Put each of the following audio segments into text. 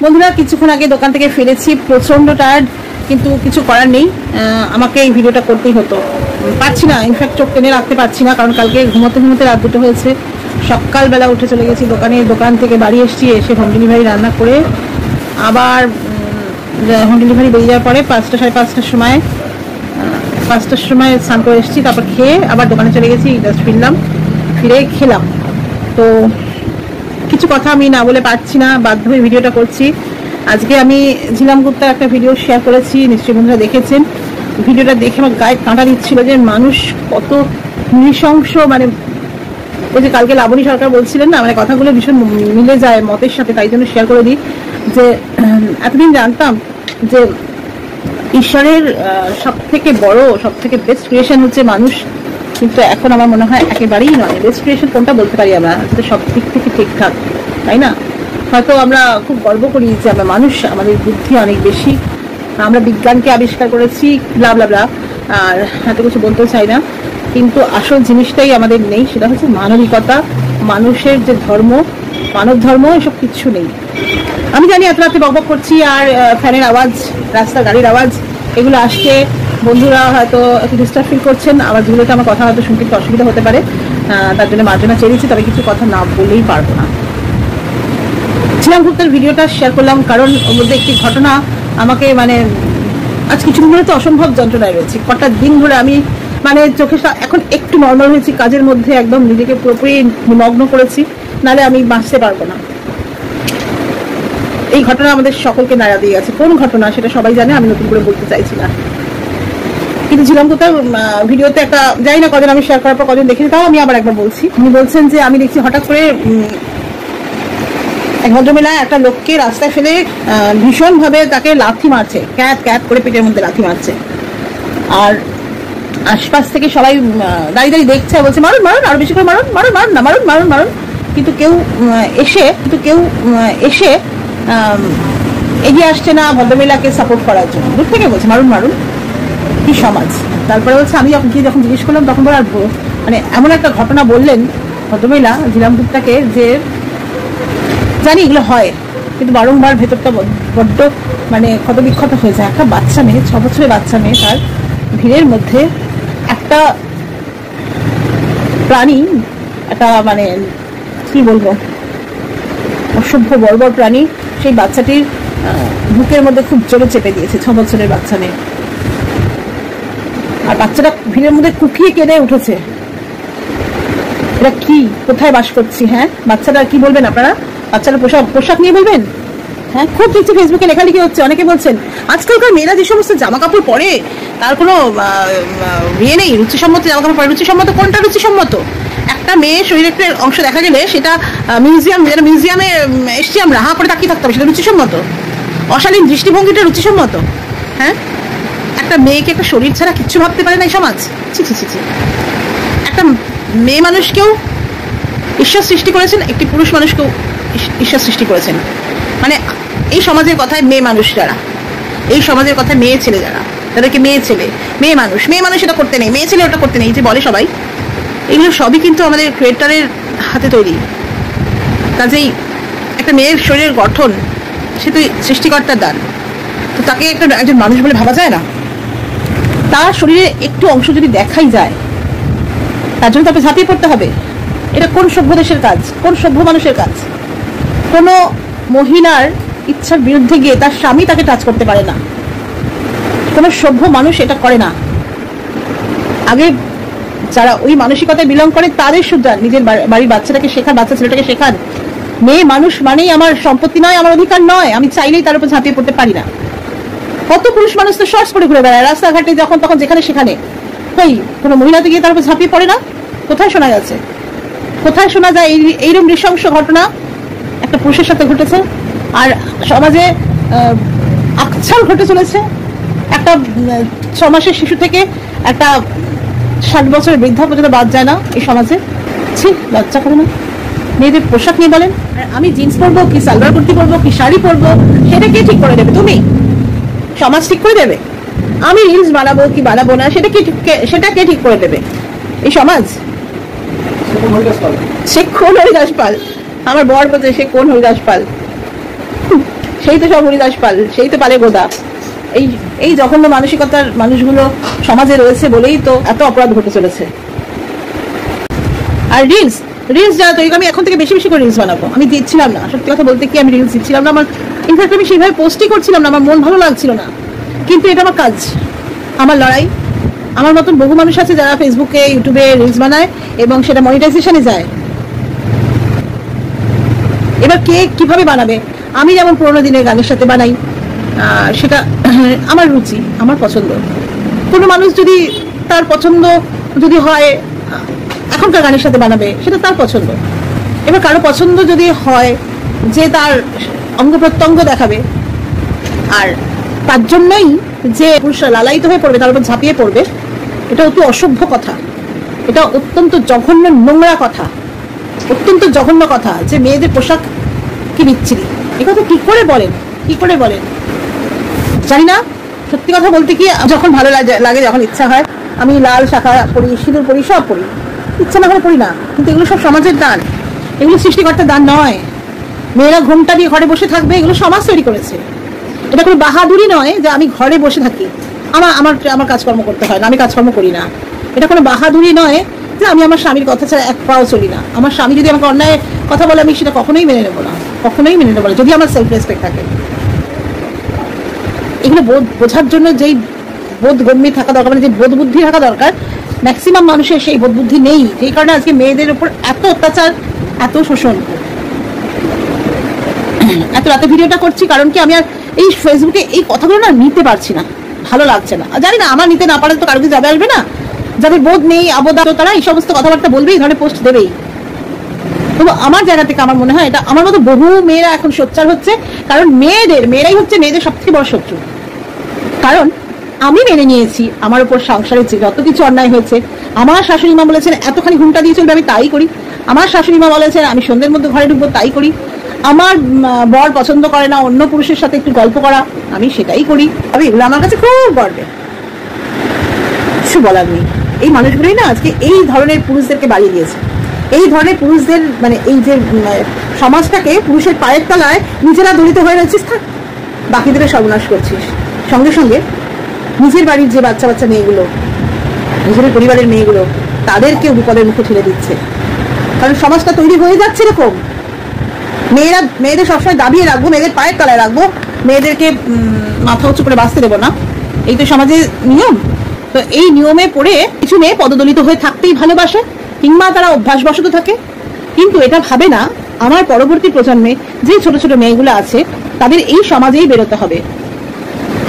বন্ধুরা কিছুক্ষণ আগে দোকান থেকে ফিরেছি, প্রচন্ড টায়ার্ড, কিন্তু কিছু করার নেই, আমাকে এই ভিডিওটা করতেই হতো। পারছি না, ইনফ্যাক্ট চোখ টেনে রাখতে পারছি না, কারণ কালকে ঘুমোতে ঘুমোতে রাত 2টো হয়েছে। সকালবেলা উঠে চলে গেছি দোকান থেকে বাড়ি এসেছি, এসে হোম ডেলিভারি রান্না করে আবার হোম ডেলিভারি বেরিয়ে যাওয়ার পরে 5টা সাড়ে 5টার সময় স্নান করে এসেছি, তারপর খেয়ে আবার দোকানে চলে গেছি, জাস্ট ফিরে খেলাম। তো কিছু কথা আমি না বলে পারছি না, বাধ্য হয়ে ভিডিওটা করছি। আজকে আমি ঝিলাম গুপ্তার একটা ভিডিও শেয়ার করেছি, নিশ্চয়ই বন্ধুরা দেখেছেন। ভিডিওটা দেখে আমার গায়ে কাঁটা দিচ্ছিল যে মানুষ কত নৃশংস, মানে ওই যে কালকে লাবণী সরকার বলছিলেন না, মানে কথাগুলো ভীষণ মিলে যায় মতের সাথে, তাই জন্য শেয়ার করে দিই। যে এতদিন জানতাম যে ঈশ্বরের সব থেকে বড়, সব থেকে বেস্ট ক্রিয়েশন হচ্ছে মানুষ, কিন্তু এখন আমার মনে হয় একেবারেই নয়। বেস্ট ক্রিয়েশন কোনটা বলতে পারি আমরা, যেটা সব দিক থেকে ঠিকঠাক, তাই না? হয়তো আমরা খুব গর্ব করি যে আমরা মানুষ, আমাদের বুদ্ধি অনেক বেশি, আমরা বিজ্ঞানকে আবিষ্কার করেছি, ব্লা ব্লা ব্লা, আর এত কিছু বলতে চাই না, কিন্তু আসল জিনিসটাই আমাদের নেই, সেটা হচ্ছে মানবিকতা, মানুষের যে ধর্ম, মানব ধর্ম, এসব কিচ্ছু নেই। আমি জানি এত রাতে বকবক করছি, আর ফ্যানের আওয়াজ, রাস্তার গাড়ির আওয়াজ, এগুলো আসছে, বন্ধুরা হয়তো একটু ডিস্টার্ব ফিল করছেন, আবার যেগুলোতে আমার কথা হয়তো শুনতে একটু অসুবিধা হতে পারে, তার জন্য মার্জনা চেয়েছি, তবে কিছু কথা না বলেই পারবো না। ঝিলাম গুপ্তের ভিডিওটা শেয়ার করলাম কারণ ওর মধ্যে একটি ঘটনা আমাকে, মানে আজ কিছুদিন ধরে তো অসম্ভব যন্ত্রণায় রয়েছে, কটা দিন ধরে আমি মানে চোখে এখন একটু নর্মাল হয়েছি, কাজের মধ্যে একদম নিজেকে পুরোপুরি নিমগ্ন করেছি, নাহলে আমি বাঁচতে পারবো না। এই ঘটনা আমাদের সকলকে নাড়া দিয়ে গেছে। কোন ঘটনা সেটা সবাই জানে, আমি নতুন করে বলতে চাইছি না। কিন্তু ঝিলাম গুপ্তার ভিডিওতে একটা, জানি না কদিন আমি শেয়ার করার পর কদিন দেখেছি, তাও আমি আবার একবার বলছি। উনি বলছেন যে আমি দেখছি হঠাৎ করে এক ভদ্রমহিলা একটা লোককে রাস্তায় ফেলে ভীষণ ভাবে তাকে লাথি মারছে, ক্যাত ক্যাত করে পেটের মধ্যে লাথি মারছে, আর আশপাশ থেকে সবাই দাঁড়িয়ে দাঁড়িয়ে দেখছে, বলছে মারুন মারুন, আরো বেশি করে মারুন মারুন মারুন না মারুন মারুন মারুন, কিন্তু কেউ এসে এগিয়ে আসছে না ভদ্রমহিলাকে সাপোর্ট করার জন্য, দূর থেকে বলছে মারুন মারুন, কি সমাজ। তারপরে বলছে আমি যখন জিজ্ঞেস করলাম তখন বলার মানে এমন একটা ঘটনা বললেন ভদ্রমহিলা ঝিলাম গুপ্তাকে, যে জানি এগুলো হয়, কিন্তু বারংবার ভেতরটা বড্ড মানে ক্ষত বিক্ষত হয়ে যায়। একটা বাচ্চা মেয়ে, 6 বছরের বাচ্চা মেয়ে, তার ভিড়ের মধ্যে একটা প্রাণী, একটা মানে কি বলবো, অসভ্য বর্বর প্রাণী, সেই বাচ্চাটির বুকের মধ্যে খুব জোরে চেপে দিয়েছে, 6 বছরের বাচ্চা মেয়ে, আর বাচ্চাটা ভিড়ের মধ্যে কুকিয়ে কেঁদে উঠেছে। এটা কি, কোথায় বাস করছি? হ্যাঁ, বাচ্চাটা কি বলবেন আপনারা? বাচ্চারা পোশাক নিয়ে বলবেন? হ্যাঁ, খুব দেখছি ফেসবুকে লেখালেখি হচ্ছে, অনেকে বলছেন আজকালকার মেয়েরা যে সমস্ত জামা কাপড় পরে তার কোনো ইয়ে নেই, রুচিসম্মত জামা কাপড় পরে। রুচিসম্মত কোনটা রুচিসম্মত? একটা মেয়ে শরীরের একটা অংশ দেখা গেলে সেটা মিউজিয়ামে এসছি আমরা, হাঁ করে তাকিয়ে থাকতে হবে, সেটা রুচিসম্মত? অশালীন দৃষ্টিভঙ্গিটা রুচিসম্মত? হ্যাঁ, একটা মেয়েকে একটা শরীর ছাড়া কিচ্ছু ভাবতে পারে না এই সমাজ। ছি ছি ছি ছি। একটা মেয়ে মানুষকেও ঈশ্বর সৃষ্টি করেছেন, একটি পুরুষ মানুষকেও ঈশ্বর সৃষ্টি করেছেন। মানে এই সমাজের কথায় মেয়ে মানুষ যারা, এই সমাজের কথায় মেয়ে ছেলে যারা, তাদেরকে মেয়ে ছেলে, মেয়ে মানুষ এটা করতে নেই, মেয়ে ছেলে ওটা করতে নেই যে বলে সবাই, এগুলো সবই কিন্তু আমাদের ক্রিয়েটরের হাতে তৈরি। কাজেই একটা মেয়ের শরীরের গঠন সে তো সৃষ্টিকর্তার দান, তো তাকে একজন মানুষ বলে ভাবা যায় না? তার শরীরে একটু অংশ যদি দেখাই যায়, তার জন্য তাকে ঝাঁপিয়ে পড়তে হবে? এটা কোন সভ্য দেশের কাজ, কোন সভ্য মানুষের কাজ? কোনো মহিলার ইচ্ছার বিরুদ্ধে গিয়ে তার স্বামী তাকে টাচ করতে পারে না, কোনো সভ্য মানুষ এটা করে না। আগে যারা ওই মানসিকতায় বিলং করে তাদের সুদ্ধা নিজের বাড়ির বাচ্চাটাকে শেখান, বাচ্চা ছেলেটাকে শেখান, মেয়ে মানুষ মানেই আমার সম্পত্তি নয়, আমার অধিকার নয়, আমি চাইলেই তার উপর ঝাঁপিয়ে পড়তে পারি না। কত পুরুষ মানুষ তো শর্টস করে ঘুরে বেড়ায় রাস্তাঘাটে, যখন তখন যেখানে সেখানে, কই কোনো মহিলাতে গিয়ে তার উপর ঝাঁপিয়ে পড়ে না? কোথায় শোনা যাচ্ছে? কোথায় শোনা যায় এইরকম নৃশংস ঘটনা একটা পুরুষের সাথে ঘটেছে? আর সমাজে আকছার ঘটে চলেছে, একটা 6 মাসের শিশু থেকে একটা 60 বছরের বৃদ্ধা পর্যন্ত বাদ যায় না এই সমাজে। ছি, লজ্জা করে না? মেয়েদের পোশাক নিয়ে বলেন, আমি জিন্স পরবো কি সালোয়ার কুর্তি পরবো কি শাড়ি পরবো সেটা কে ঠিক করে দেবে? তুমি? সমাজ ঠিক করে দেবে? আমি রিলস বানাবো কি বানাবো না সেটা কে ঠিক করে দেবে? এই সমাজ? সে কোন হরিদাস পাল? আমার বর বলছে সে কোন হরিদাস পাল? সে সেই তো সব হরিদাস পাল, সেই তো পালে গোদা। এই এই জঘন্য মানসিকতার মানুষগুলো সমাজে রয়েছে বলেই তো এত অপরাধ ঘটে চলেছে। আর রিলস যারা তৈরি, আমি এখন থেকে বেশি বেশি করে রিলস বানাবো। আমি দিচ্ছিলাম না, সত্যি কথা বলতে কি আমি রিলস দিচ্ছিলাম না, আমার ইনফ্যাক্ট আমি সেইভাবে পোস্টই করছিলাম না, আমার মন ভালো লাগছিল না। কিন্তু এটা আমার কাজ, আমার লড়াই। আমার মতন বহু মানুষ আছে যারা ফেসবুকে ইউটিউবে রিলস বানায় এবং সেটা মনিটাইজেশনে যায়। এবার কে কিভাবে বানাবে? আমি যেমন পুরোনো দিনের গানের সাথে বানাই, সেটা আমার রুচি, আমার পছন্দ। কোনো মানুষ যদি তার পছন্দ যদি হয় এখনকার গানের সাথে বানাবে, সেটা তার পছন্দ। এবার কারো পছন্দ যদি হয় যে তার অঙ্গ প্রত্যঙ্গ দেখাবে, আর তার জন্যই যে পুরুষরা লালায়িত হয়ে পড়বে, তার উপর ঝাঁপিয়ে পড়বে, এটা অতি অসভ্য কথা, এটা অত্যন্ত জঘন্য নোংরা কথা, অত্যন্ত জঘন্য কথা যে মেয়েদের পোশাক কি বিচ্ছিরি। এ কথা কি করে বলেন, কি করে বলেন জানি না। সত্যি কথা বলতে কি, যখন ভালো লাগে, যখন ইচ্ছা হয়, আমি লাল শাখা পরি, সিঁদুর পরি, সব পরি, ইচ্ছা না করে পরি না। কিন্তু এগুলো সব সমাজের দান, এগুলো সৃষ্টিকর্তার দান নয়। মেয়েরা ঘোমটা দিয়ে ঘরে বসে থাকবে, এগুলো সমাজ তৈরি করেছে। এটা কোনো বাহাদুরি নয় যে আমি ঘরে বসে থাকি, আমার কাজকর্ম করতে হয় না, আমি কাজকর্ম করি না। এটা কোনো বাহাদুরি নয় যে আমি আমার স্বামীর কথা ছাড়া এক পাও চলি না। আমার স্বামী যদি আমাকে অন্যায় কথা বলে, আমি সেটা কখনোই মেনে নেবো না, কখনোই মেনে নেবো না, যদি আমার সেলফ রেসপেক্ট থাকে। এগুলো বোঝার জন্য যেই বোধগম্যী থাকা দরকার, মানে যে বোধ বুদ্ধি থাকা দরকার, ম্যাক্সিমাম মানুষের সেই বোধ বুদ্ধি নেই। যেই কারণে আজকে মেয়েদের উপর এত অত্যাচার, এত শোষণ। এত রাতে ভিডিওটা করছি কারণ কি, আমি আর এই ফেসবুকে এই কথাগুলো না নিতে পারছি না, ভালো লাগছে না। জানি না, আমার নিতে না পারলে তো কারো কিছু যাবে আসবে না। যাদের বোধ নেই, আবদার, তারা এই সমস্ত কথাবার্তা বলবেই, এই ধরনের পোস্ট দেবেই। তবু আমার জায়গা থেকে আমার মনে হয় এটা আমার মতো বহু মেয়েরা এখন সোচ্চার হচ্ছে, কারণ মেয়েরাই হচ্ছে মেয়েদের সবথেকে বড় শত্রু। কারণ আমি মেনে নিয়েছি আমার উপর সংসারে যে যত কিছু অন্যায় হয়েছে, আমার শাশুড়ি মা বলেছেন এতখানি ঘুমটা দিয়ে চলবে, আমি তাই করি। আমার শাশুড়ি মা বলেছেন আমি সন্ধ্যের মধ্যে ঘরে ঢুকবো, তাই করি। আমার বর পছন্দ করে না অন্য পুরুষের সাথে একটু গল্প করা, আমি সেটাই করি। তবে এগুলো আমার কাছে খুব গর্বে, কিছু বলার নেই। এই মানুষগুলোই না আজকে এই ধরনের পুরুষদেরকে বাড়িয়ে দিয়েছে। এই ধরনের পুরুষদের, মানে এই যে সমাজটাকে পুরুষের পায়ের তলায় নিজেরা দলিত হয়ে রয়েছিস, থাক, বাকিদের সর্বনাশ করছিস। সঙ্গে সঙ্গে নিজের বাড়ির যে বাচ্চা মেয়েগুলো, নিজের পরিবারের মেয়েগুলো, তাদেরকেও বিপদের মুখে ঠেলে দিচ্ছে। কারণ সমাজটা তৈরি হয়ে যাচ্ছে এরকম। মেয়েদের সবসময় দাবিয়ে রাখবো, মেয়েদের পায়ের তলায় রাখবো, মেয়েদেরকে মাথা উঁচু করে বাঁচতে দেবো না, এই তো সমাজের নিয়ম। তো এই নিয়মে পড়ে কিছু মেয়ে পদদলিত হয়ে থাকতেই ভালোবাসে, কিংবা তারা অভ্যাসবশত থাকে। কিন্তু এটা ভাবে না আমার পরবর্তী প্রজন্মে যে ছোট ছোট মেয়েগুলো আছে, তাদের এই সমাজেই বেরোতে হবে।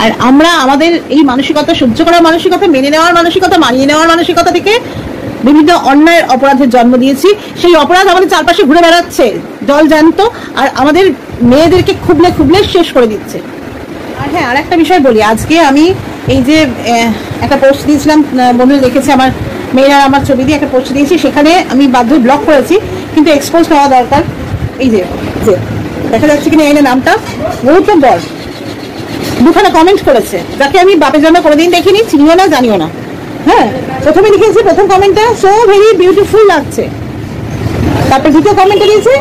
আর আমরা আমাদের এই মানসিকতা, সহ্য করার মানসিকতা, মেনে নেওয়ার মানসিকতা, মানিয়ে নেওয়ার মানসিকতা থেকে বিভিন্ন অন্যায়ের অপরাধের জন্ম দিয়েছি। সেই অপরাধ আমাদের চারপাশে ঘুরে বেড়াচ্ছে জল জ্যান্ত, আর আমাদের মেয়েদেরকে খুবলে খুবলে শেষ করে দিচ্ছে। আর হ্যাঁ, আর একটা বিষয় বলি, আজকে আমি এই যে একটা পোস্ট দিয়েছিলাম, বন্ধুরা দেখেছে, আমার মেয়েরা আমার ছবি দিয়ে একটা পোস্ট দিয়েছি, সেখানে আমি বাধ্য ব্লক করেছি, কিন্তু এক্সপোজ হওয়া দরকার। এই যে দেখা যাচ্ছে কিনা এই নামটা, গৌতম বর দুখানা কমেন্ট করেছে, যাকে আমি বাপের জন্য কোনোদিন দেখিনি, চিনিও না, জানিও না। হ্যাঁ, প্রথমে লিখেছি, প্রথম কমেন্টটা সো ভেরি বিউটিফুল লাগছে। তারপর দ্বিতীয় কমেন্টে দিয়েছে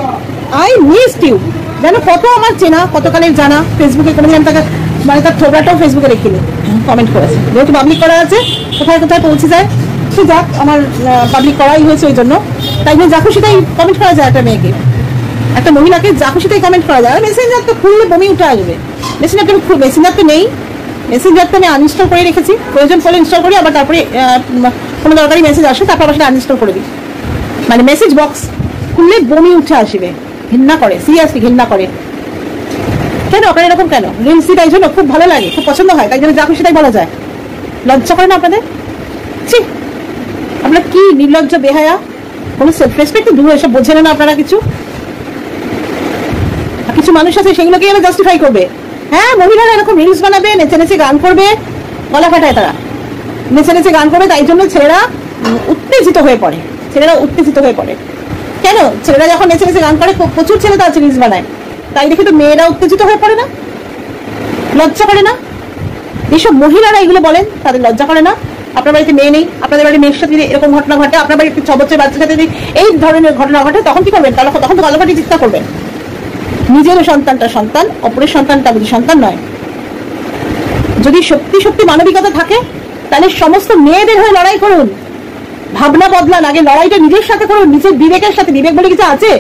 আই মিসড ইউ। যেন কত আমার চেনা, কতকালের জানা, ফেসবুকে কোনোদিন আমি তাকে, মানে তার থোবরাটাও ফেসবুকে রেখিনি, কমেন্ট করেছে। যেহেতু পাবলিক করা আছে, কোথায় কোথায় পৌঁছে যায়, সে যাক, আমার পাবলিক করাই হয়েছে ওই জন্য। তাই জন্য যা খুশি তাই কমেন্ট করা যায় একটা মেয়েকে, একটা মহিলাকে যা খুশি তাই কমেন্ট করা যায়। মেসেঞ্জার তো খুললে বমি উঠে আসবে। মেসেঞ্জার তো নেই, মেসেঞ্জার তো আমি আনইনস্টল করে রেখেছি, প্রয়োজন পড়লে ইনস্টল করি, আবার তারপরে কোনো দরকারি মেসেজ আসে তারপর আবার সেটা আনইনস্টল করে দিই। মানে মেসেজ বক্স খুললে বমি উঠে আসবে, ঘৃণা করে, সিরিয়াসলি ঘৃণা করে। কেন আপনারা এরকম কেন? রিলসি তাই জন্য খুব ভালো লাগে, খুব পছন্দ হয়, তাই জন্য যা খুশি তাই বলা যায়। লজ্জা করে না আপনাদের? আপনারা কি নির্লজ্জ, বেহায়া, কোনো সেলফ রেসপেক্ট দূর, এসব বোঝেন না আপনারা কিছু। কিছু মানুষ আছে সেগুলোকে এবার জাস্টিফাই করবে। হ্যাঁ, মহিলারা এরকম রিলস বানাবে, নেচে নেচে গান করবে, গলা ফাটায় তারা নেচে নেচে গান করবে, তাই জন্য ছেলেরা উত্তেজিত হয়ে পড়ে। কেন? ছেলেরা যখন নেচে নেচে গান করে, প্রচুর ছেলে তো আছে রিলস বানায়, তাই দেখে তো মেয়েরা উত্তেজিত হয়ে পড়ে না? লজ্জা করে না? এইসব মহিলারা এগুলো বলেন, তাদের লজ্জা করে না? আপনার বাড়িতে মেয়ে নেই, আপনাদের বাড়িতে মেয়ের সাথে এরকম ঘটনা ঘটে, আপনার বাড়িতে 6 বছরের বাচ্চার সাথে এই ধরনের ঘটনা ঘটে, তখন কি করবেন? তখন তো গলা ফাটিয়ে চিৎকার করবেন। নিজের সন্তানটা সন্তান, অপরের সন্তানটা বুঝি সন্তান নয়? যদি সত্যি সত্যি মানবিকতা থাকে তাহলে সমস্ত মেয়েদের হয়ে লড়াই করুন, ভাবনা বদলান, আগে লড়াইটা নিজের সাথে করুন, নিজের বিবেকের সাথে। বিবেক বলে কিছু আছে?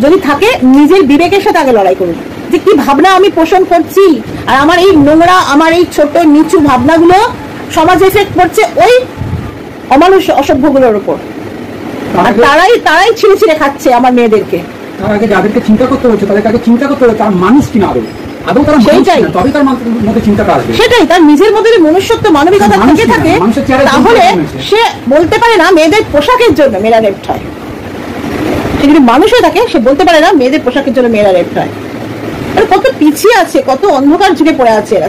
যদি থাকে নিজের বিবেকের সাথে আগে লড়াই করুন, যে কি ভাবনা আমি পোষণ করছি, আর আমার এই নোংরা, আমার এই ছোট নিচু ভাবনাগুলো সমাজে এফেক্ট করছে ওই অমানুষ অসভ্যগুলোর উপর, আর তারাই ছিঁড়ে ছিঁড়ে খাচ্ছে আমার মেয়েদেরকে। তার আগে যাদেরকে চিন্তা করতে হচ্ছে তাদেরকে আগে চিন্তা করতে হবে তার মানুষ কিনা আদৌ তারা সেইটাই, তবে তার মধ্যে চিন্তাটা আসবে। সেটাই, তার নিজের মধ্যে মনুষ্যত্ব মানবিকতা থেকে থাকে, তাহলে সে বলতে পারে না মেয়েদের পোশাকের জন্য মেয়েরা রেপ্ট হয়। সে যদি মানুষ হয়ে থাকে সে বলতে পারে না মেয়েদের পোশাকের জন্য মেয়েরা রেপ্ট হয়। কত পিছিয়ে আছে, কত অন্ধকার যুগে পড়ে আছে এরা।